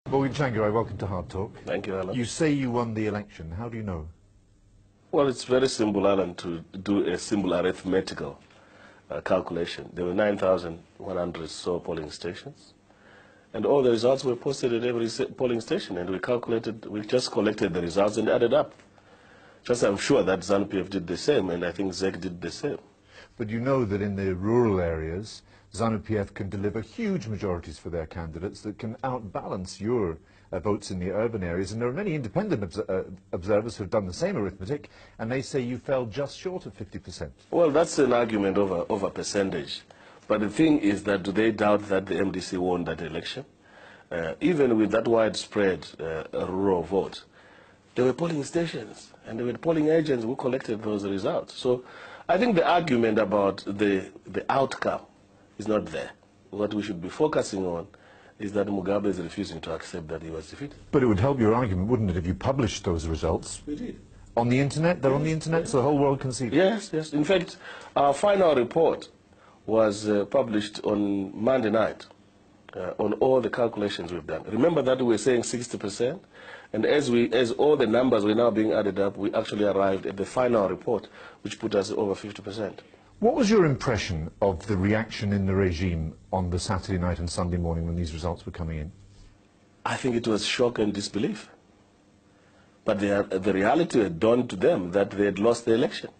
Tsvangirai, welcome to Hard Talk. Thank you, Alan. You say you won the election. How do you know? Well, it's very simple, Alan, to do a simple arithmetical calculation. There were 9,100 so polling stations, and all the results were posted at every polling station, and we just collected the results and added up. Just I'm sure that ZANU-PF did the same, and I think ZEC did the same. But you know that in the rural areas, ZANU-PF can deliver huge majorities for their candidates that can outbalance your votes in the urban areas. And there are many independent observers who have done the same arithmetic, and they say you fell just short of 50%. Well, that's an argument over percentage. But the thing is that do they doubt that the MDC won that election? Even with that widespread rural vote, there were polling stations and there were polling agents who collected those results. So I think the argument about the outcome is not there. What we should be focusing on is that Mugabe is refusing to accept that he was defeated. But it would help your argument, wouldn't it, if you published those results? We did. On the internet? They're on the internet, yes. So the whole world can see them? Yes, yes. In fact, our final report was published on Monday night on all the calculations we've done. Remember that we were saying 60%? And as all the numbers were now being added up, we actually arrived at the final report, which put us over 50%. What was your impression of the reaction in the regime on the Saturday night and Sunday morning when these results were coming in? I think it was shock and disbelief. But the reality had dawned to them that they had lost the election.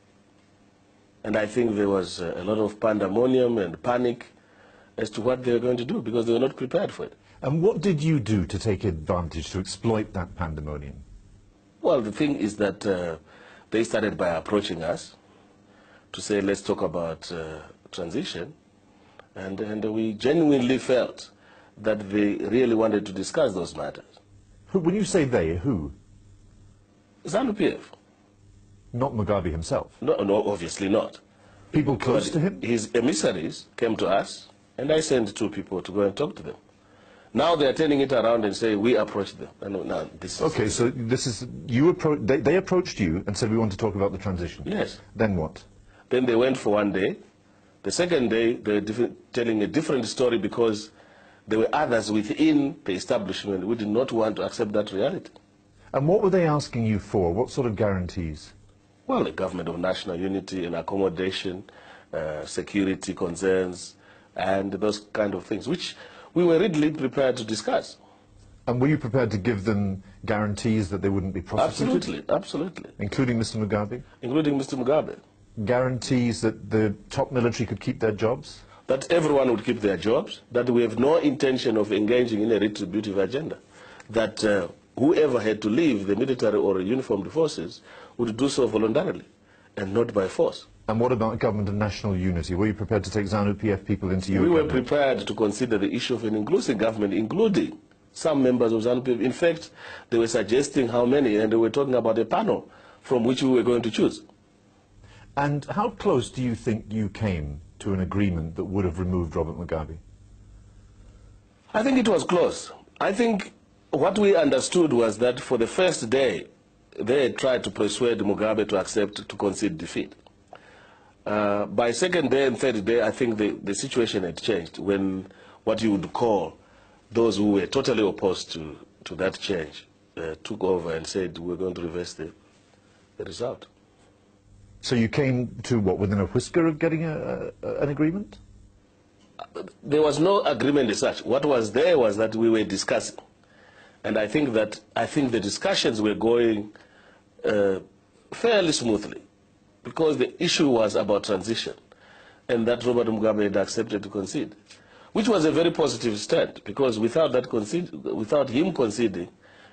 And I think there was a lot of pandemonium and panic as to what they were going to do because they were not prepared for it. And what did you do to take advantage, to exploit that pandemonium? Well, the thing is that they started by approaching us to say, let's talk about transition. And we genuinely felt that they really wanted to discuss those matters. When you say they, who? ZANU-PF. Not Mugabe himself? No, obviously not. People close to him? His emissaries came to us, and I sent 2 people to go and talk to them. Now they're turning it around and say, we approached them. Now, this is okay, so this is, they approached you and said, we want to talk about the transition? Yes. Then what? Then they went for one day. The second day, they were telling a different story because there were others within the establishment who did not want to accept that reality. And what were they asking you for? What sort of guarantees? Well, a government of national unity and accommodation, security concerns, and those kind of things, which we were readily prepared to discuss. And were you prepared to give them guarantees that they wouldn't be prosecuted? Absolutely, absolutely. Including Mr. Mugabe? Including Mr. Mugabe. Guarantees that the top military could keep their jobs? That everyone would keep their jobs, that we have no intention of engaging in a retributive agenda, that whoever had to leave the military or uniformed forces would do so voluntarily and not by force. And what about government and national unity? Were you prepared to take ZANU-PF people into your government? We were prepared to consider the issue of an inclusive government, including some members of ZANU-PF. In fact, they were suggesting how many, and they were talking about a panel from which we were going to choose. And how close do you think you came to an agreement that would have removed Robert Mugabe? I think it was close. I think what we understood was that for the first day, they had tried to persuade Mugabe to concede defeat. By second day and third day, I think the situation had changed when what you would call those who were totally opposed to that change took over and said, we're going to reverse the result. So you came to what, within a whisker of getting an agreement? There was no agreement as such. What was there was that we were discussing. And I think the discussions were going fairly smoothly because the issue was about transition and that Robert Mugabe had accepted to concede, which was a very positive stand because without him conceding,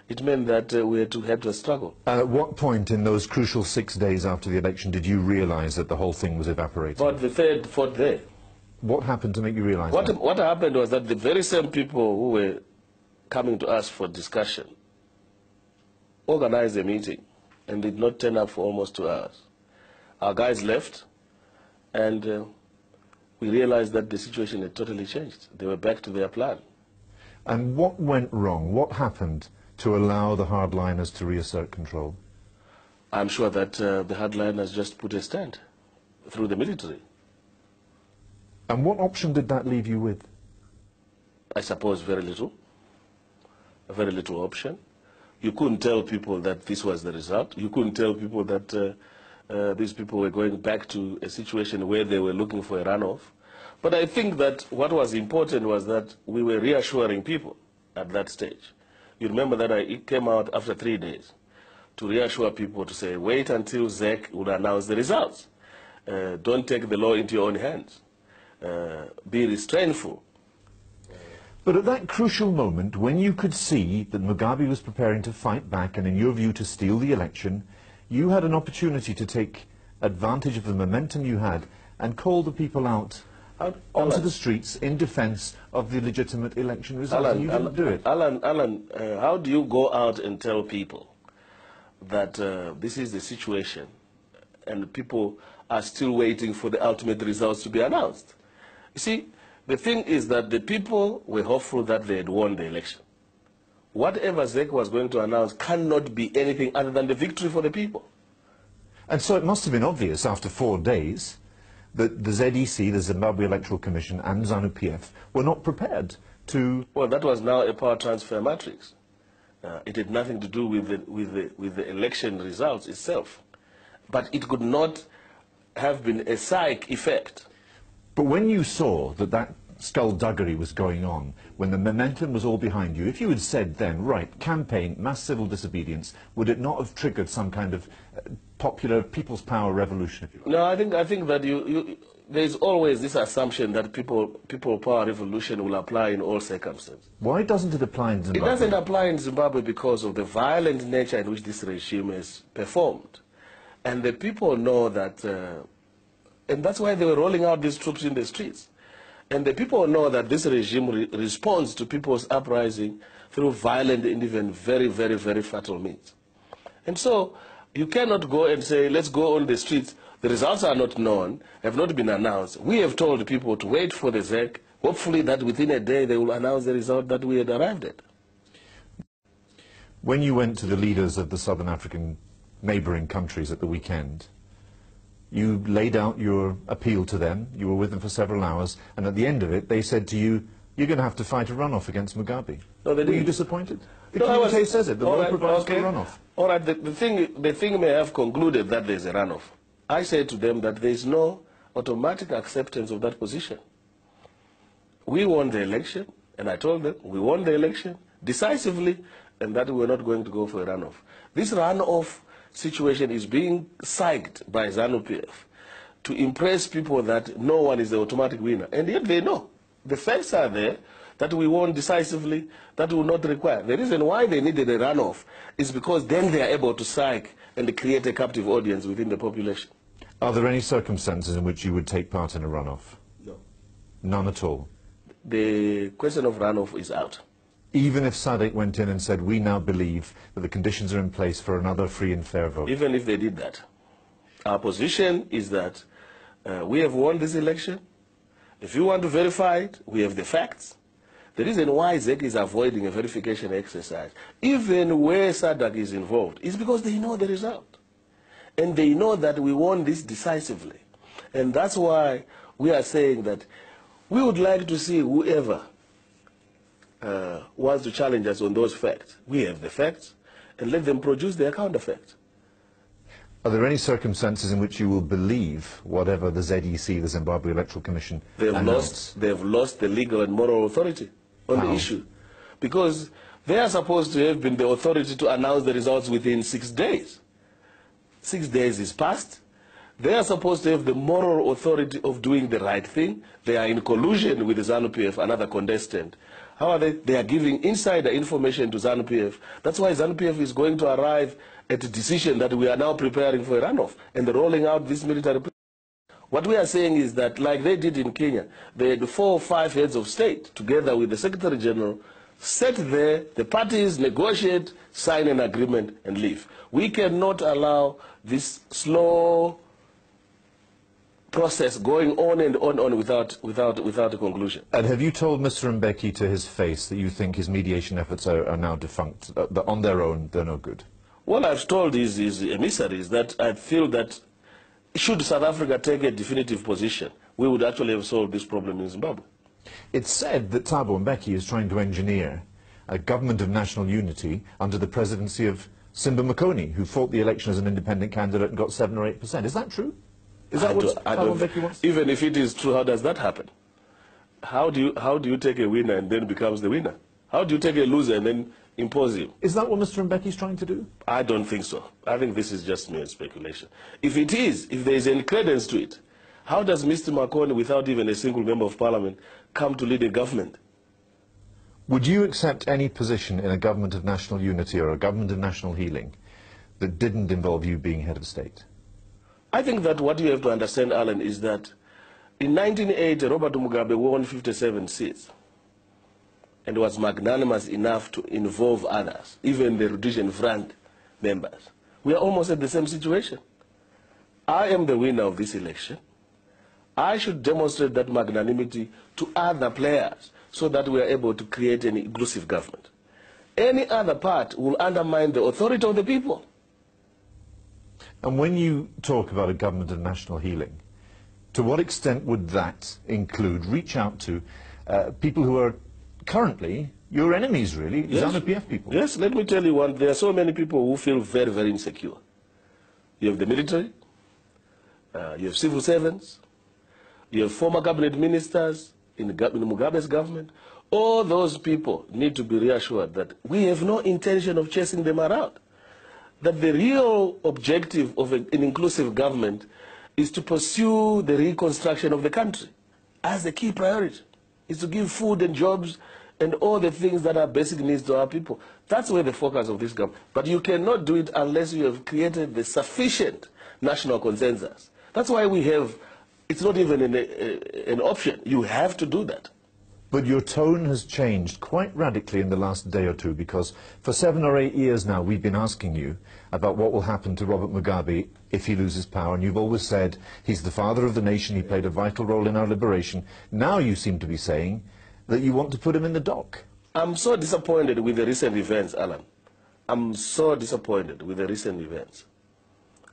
it meant that we had to struggle. And at what point in those crucial 6 days after the election did you realize that the whole thing was evaporating? About the third, fourth day. What happened to make you realize that? What happened was that the very same people who were coming to us for discussion organized a meeting and did not turn up for almost 2 hours. Our guys left and we realized that the situation had totally changed. They were back to their plan. And what went wrong? What happened to allow the hardliners to reassert control? I'm sure that the hardliners just put a stand through the military. And what option did that leave you with? I suppose very little. very little option. You couldn't tell people that this was the result. You couldn't tell people that these people were going back to a situation where they were looking for a runoff. But I think that what was important was that we were reassuring people at that stage. You remember that it came out after 3 days to reassure people to say, wait until ZEC would announce the results. Don't take the law into your own hands. Be restrainful. But at that crucial moment, when you could see that Mugabe was preparing to fight back and, in your view, to steal the election, you had an opportunity to take advantage of the momentum you had and call the people out onto the streets in defense of the legitimate election results, and you didn't do it. Alan, how do you go out and tell people that this is the situation and people are still waiting for the ultimate results to be announced? You see, the thing is that the people were hopeful that they had won the election. Whatever ZEC was going to announce cannot be anything other than the victory for the people. And so it must have been obvious after 4 days that the ZEC, the Zimbabwe Electoral Commission, and ZANU-PF were not prepared to... Well, that was now a power transfer matrix. It had nothing to do with the election results itself. But it could not have been a psych effect. But when you saw that that skullduggery was going on, when the momentum was all behind you, if you had said then, right, campaign, mass civil disobedience, would it not have triggered some kind of popular people's power revolution? If you like? No, I think that there's always this assumption that people power revolution will apply in all circumstances. Why doesn't it apply in Zimbabwe? It doesn't apply in Zimbabwe because of the violent nature in which this regime is performed. And the people know that, and that's why they were rolling out these troops in the streets. And the people know that this regime responds to people's uprising through violent and even very, very, very fatal means. And so you cannot go and say, let's go on the streets. The results are not known, have not been announced. We have told people to wait for the ZEC. Hopefully that within a day they will announce the result that we had arrived at. When you went to the leaders of the Southern African neighbouring countries at the weekend, you laid out your appeal to them, you were with them for several hours, and at the end of it they said to you, you're going to have to fight a runoff against Mugabe. No, they didn't. Were you disappointed? The No, communique says it, the law provides okay. for a runoff. All right, the thing may have concluded that there's a runoff. I say to them that there is no automatic acceptance of that position. We won the election, and I told them we won the election decisively, and that we were not going to go for a runoff. This runoff situation is being psyched by ZANU-PF to impress people that no one is the automatic winner. And yet they know. The facts are there that we won decisively, that will not require. The reason why they needed a runoff is because then they are able to psych and create a captive audience within the population. Are there any circumstances in which you would take part in a runoff? No. None at all? The question of runoff is out. Even if SADC went in and said, we now believe that the conditions are in place for another free and fair vote? Even if they did that, our position is that we have won this election. If you want to verify it, we have the facts. The reason why ZEC is avoiding a verification exercise, even where SADC is involved, is because they know the result. And they know that we won this decisively. And that's why we are saying that we would like to see whoever wants to challenge us on those facts. We have the facts, and let them produce their counterfacts. Are there any circumstances in which you will believe whatever the ZEC, the Zimbabwe Electoral Commission, announced? They've lost the legal and moral authority on the issue. Because they are supposed to have been the authority to announce the results within 6 days. 6 days is past. They are supposed to have the moral authority of doing the right thing. They are in collusion with the ZANU-PF, another contestant. How are they? They are giving insider information to ZANU-PF. That's why ZANU-PF is going to arrive at a decision that we are now preparing for a runoff and rolling out this military plan. What we are saying is that, like they did in Kenya, they had 4 or 5 heads of state together with the Secretary General, sit there, the parties negotiate, sign an agreement and leave. We cannot allow this slow process going on and on without a conclusion. And have you told Mr. Mbeki to his face that you think his mediation efforts are now defunct, that on their own they're no good? What I've told his emissaries that I feel that should South Africa take a definitive position, we would actually have solved this problem in Zimbabwe. It's said that Thabo Mbeki is trying to engineer a government of national unity under the presidency of Simba Makoni, who fought the election as an independent candidate and got 7 or 8%. Is that true? Is that what Mbeki wants? Even if it is true, how does that happen? How do you take a winner and then becomes the winner? How do you take a loser and then impose him? Is that what Mr. Mbeki is trying to do? I don't think so. I think this is just mere speculation. If it is, if there is any credence to it, how does Mr. Makoni, without even a single member of parliament, come to lead a government? Would you accept any position in a government of national unity or a government of national healing that didn't involve you being head of state? I think that what you have to understand, Alan, is that in 1980, Robert Mugabe won 57 seats and was magnanimous enough to involve others, even the Rhodesian Front members. We are almost at the same situation. I am the winner of this election. I should demonstrate that magnanimity to other players so that we are able to create an inclusive government. Any other part will undermine the authority of the people. And when you talk about a government of national healing, to what extent would that include reach out to people who are currently your enemies, really, Yes. ZANU-PF people? Yes, let me tell you one. There are so many people who feel very, very insecure. You have the military, you have civil servants, you have former cabinet ministers in Mugabe's government. All those people need to be reassured that we have no intention of chasing them around. That the real objective of an inclusive government is to pursue the reconstruction of the country as a key priority, is to give food and jobs and all the things that are basic needs to our people. That's where the focus of this government. But you cannot do it unless you have created the sufficient national consensus. That's why we have, it's not even an option. You have to do that. But your tone has changed quite radically in the last day or two, because for 7 or 8 years now we've been asking you about what will happen to Robert Mugabe if he loses power, and you've always said he's the father of the nation, he played a vital role in our liberation. Now you seem to be saying that you want to put him in the dock. I'm so disappointed with the recent events, Alan. I'm so disappointed with the recent events.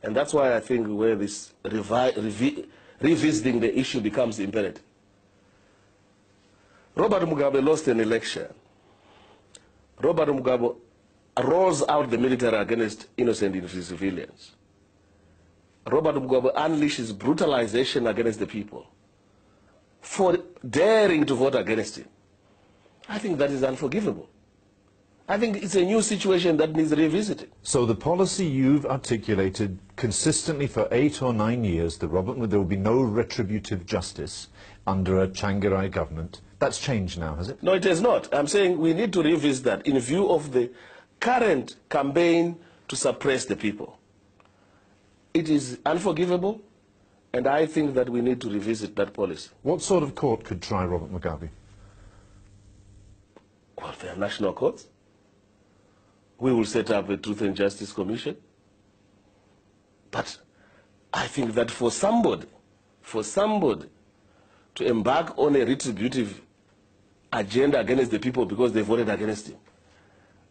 And that's why I think where this revisiting the issue becomes imperative. Robert Mugabe lost an election. Robert Mugabe rolls out the military against innocent civilians. Robert Mugabe unleashes brutalization against the people for daring to vote against him. I think that is unforgivable. I think it's a new situation that needs revisiting. So the policy you've articulated consistently for 8 or 9 years, that there will be no retributive justice under a Tsvangirai government, that's changed now, has it? No, it has not. I'm saying we need to revisit that in view of the current campaign to suppress the people. It is unforgivable, and I think that we need to revisit that policy. What sort of court could try Robert Mugabe? Well, there are national courts. We will set up a Truth and Justice Commission. But I think that for somebody to embark on a retributive agenda against the people because they voted against him,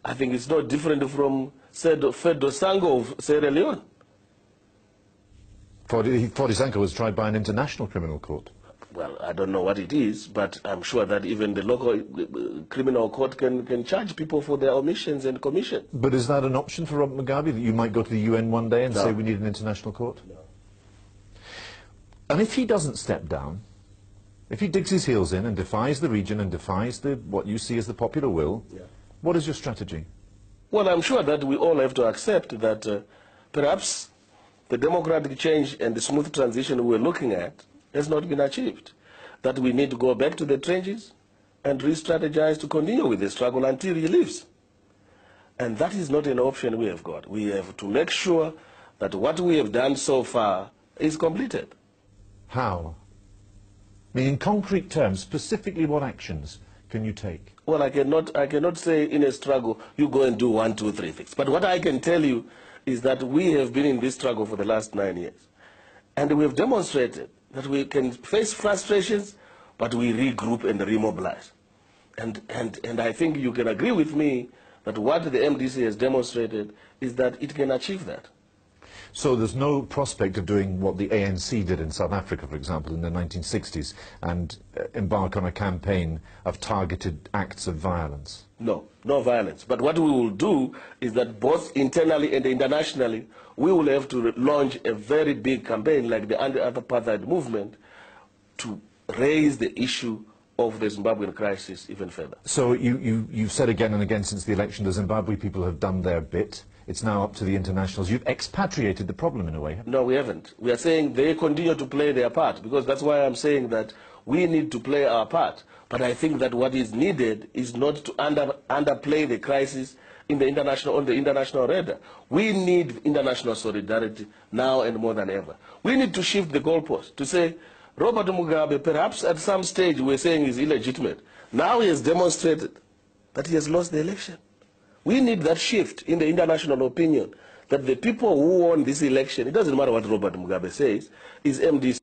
I think it's not different from Pfebve Sango of Sierra Leone. Pfebve Sango was tried by an international criminal court. Well, I don't know what it is, but I'm sure that even the local criminal court can charge people for their omissions and commission. But is that an option for Robert Mugabe, that you might go to the UN one day and No. say we need an international court? No. And if he doesn't step down, if he digs his heels in and defies the region and defies what you see as the popular will, Yeah. what is your strategy? Well, I'm sure that we all have to accept that perhaps the democratic change and the smooth transition we're looking at has not been achieved. That we need to go back to the trenches and re-strategize to continue with the struggle until he leaves. And that is not an option we have got. We have to make sure that what we have done so far is completed. How? I mean, in concrete terms, specifically what actions can you take? Well, I cannot say in a struggle, you go and do 1, 2, 3 things. But what I can tell you is that we have been in this struggle for the last 9 years. And we have demonstrated that we can face frustrations, but we regroup and remobilize. And I think you can agree with me that what the MDC has demonstrated is that it can achieve that. So there's no prospect of doing what the ANC did in South Africa, for example, in the 1960s, and embark on a campaign of targeted acts of violence? No, no violence. But what we will do is that both internally and internationally, we will have to launch a very big campaign like the anti-apartheid movement to raise the issue of the Zimbabwean crisis even further. So you've said again and again since the election the Zimbabwe people have done their bit. It's now up to the internationals. You've expatriated the problem in a way, haven't you? No, we haven't. We are saying they continue to play their part, because that's why I'm saying that we need to play our part. But I think that what is needed is not to underplay the crisis on the international radar. We need international solidarity now and more than ever. We need to shift the goalpost to say, Robert Mugabe, perhaps at some stage we're saying is illegitimate. Now he has demonstrated that he has lost the election. We need that shift in the international opinion, that the people who won this election, it doesn't matter what Robert Mugabe says, is MDC.